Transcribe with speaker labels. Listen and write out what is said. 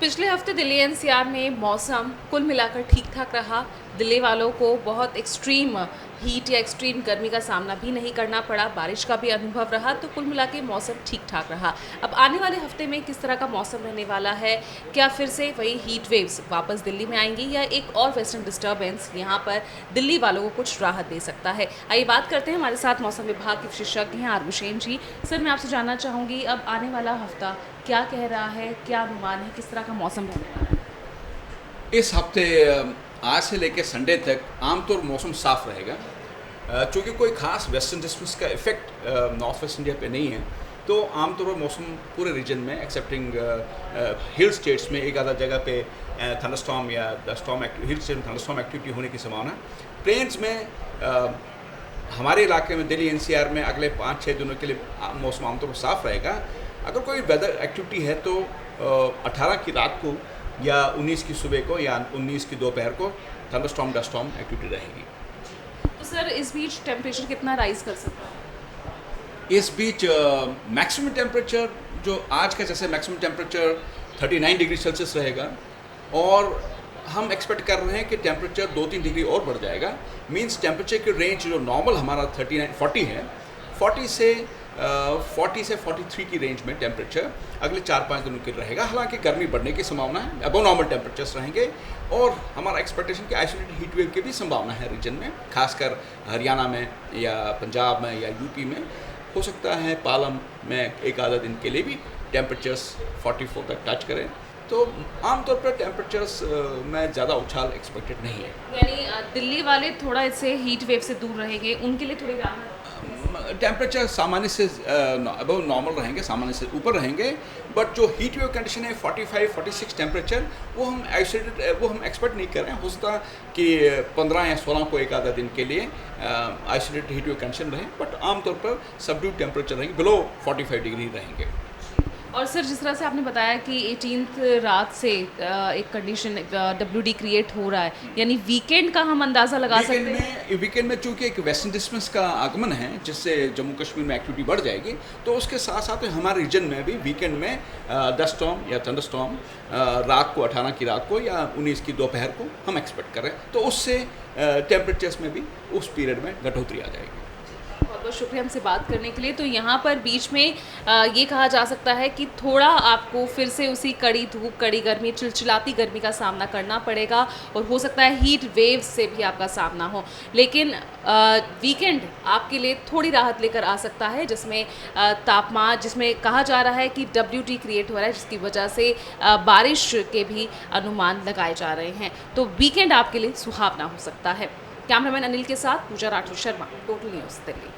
Speaker 1: पिछले हफ्ते दिल्ली एनसीआर में मौसम कुल मिलाकर ठीक ठाक रहा। दिल्ली वालों को बहुत एक्सट्रीम हीट या एक्सट्रीम गर्मी का सामना भी नहीं करना पड़ा, बारिश का भी अनुभव रहा, तो कुल मिला के मौसम ठीक ठाक रहा। अब आने वाले हफ्ते में किस तरह का मौसम रहने वाला है, क्या फिर से वही हीट वेव्स वापस दिल्ली में आएंगी या एक और वेस्टर्न डिस्टर्बेंस यहाँ पर दिल्ली वालों को कुछ राहत दे सकता है। आइए बात करते हैं, हमारे साथ मौसम विभाग के विशेषज्ञ हैं आर हुसैन जी। सर, मैं आपसे जानना चाहूँगी, अब आने वाला हफ्ता क्या कह रहा है, क्या अनुमान है, किस तरह का मौसम रहने वाला है?
Speaker 2: इस हफ्ते आज से लेकर संडे तक आमतौर पर मौसम साफ रहेगा। चूँकि कोई ख़ास वेस्टर्न डिस्टेंस का इफेक्ट नॉर्थ वेस्ट इंडिया पे नहीं है, तो आमतौर पर मौसम पूरे रीजन में एक्सेप्टिंग हिल स्टेट्स में एक आधा जगह पे थंडरस्टॉर्म या हिल स्टेट में थंडरस्टॉर्म एक्टिविटी होने की संभावना। प्लेन्स में हमारे इलाके में दिल्ली एनसीआर में अगले 5-6 दिनों के लिए मौसम आमतौर पर साफ रहेगा। अगर कोई वेदर एक्टिविटी है तो 18 की रात को या 19 की सुबह को या 19 की दोपहर को थंडरस्टॉर्म डस्टॉर्म एक्टिविटी रहेगी।
Speaker 1: तो सर, इस बीच टेम्परेचर कितना राइज कर सकता है?
Speaker 2: इस बीच मैक्सिमम टेम्परेचर जो आज का जैसे मैक्सिमम टेम्परेचर 39 डिग्री सेल्सियस रहेगा और हम एक्सपेक्ट कर रहे हैं कि टेम्परेचर 2-3 डिग्री और बढ़ जाएगा। मींस टेम्परेचर की रेंज जो नॉर्मल हमारा 40 है, 40 से 43 की रेंज में टेम्परेचर अगले 4-5 दिनों के लिए रहेगा। हालांकि गर्मी बढ़ने की संभावना है, अबव नॉर्मल टेम्परेचर्स रहेंगे और हमारा एक्सपेक्टेशन कि आइसोलेटेड हीट वेव की भी संभावना है रीजन में, खासकर हरियाणा में या पंजाब में या यूपी में। हो सकता है पालम में एक आधा दिन के लिए भी टेम्परेचर्स 44 तक टच करें। तो आमतौर पर टेम्परेचर्स में ज़्यादा उछाल एक्सपेक्टेड नहीं है।
Speaker 1: यानी दिल्ली वाले थोड़ा इससे हीट वेव से दूर रहेंगे, उनके लिए थोड़ी राहत।
Speaker 2: टेम्परेचर सामान्य से अबव नॉर्मल रहेंगे, सामान्य से ऊपर रहेंगे, बट जो हीट वेव कंडीशन है 45-46 टेम्परेचर, वो हम आइसोलेटेड वो हम एक्सपेक्ट नहीं कर रहे हैं। हो सकता है कि 15 या 16 को एक आधा दिन के लिए आइसोलेटेड हीट वेव कंडीशन रहे, बट आमतौर पर सबड्यूड टेम्परेचर रहेंगे, बिलो 45 डिग्री रहेंगे।
Speaker 1: और सर, जिस तरह से आपने बताया कि 18th रात से एक कंडीशन WD क्रिएट हो रहा है, यानी वीकेंड का हम अंदाज़ा लगा सकते हैं?
Speaker 2: वीकेंड में चूँकि एक वेस्टर्न डिस्टेंस का आगमन है जिससे जम्मू कश्मीर में एक्टिविटी बढ़ जाएगी, तो उसके साथ साथ हमारे रीजन में भी वीकेंड में डस्टॉर्म या थंडरस्टॉर्म रात को 18 की रात को या 19 की दोपहर को हम एक्सपेक्ट कर रहे हैं। तो उससे टेम्परेचर्स में भी उस पीरियड में बढ़ोतरी आ जाएगी।
Speaker 1: बहुत बहुत शुक्रिया हमसे बात करने के लिए। तो यहाँ पर बीच में ये कहा जा सकता है कि थोड़ा आपको फिर से उसी कड़ी धूप, कड़ी गर्मी, चिलचिलाती गर्मी का सामना करना पड़ेगा और हो सकता है हीट वेव से भी आपका सामना हो। लेकिन वीकेंड आपके लिए थोड़ी राहत लेकर आ सकता है, जिसमें तापमान, जिसमें कहा जा रहा है कि WT क्रिएट हो रहा है, जिसकी वजह से बारिश के भी अनुमान लगाए जा रहे हैं। तो वीकेंड आपके लिए सुहावना हो सकता है। कैमरामैन अनिल के साथ पूजा राठौर शर्मा, टोटल न्यूज़ दिल्ली।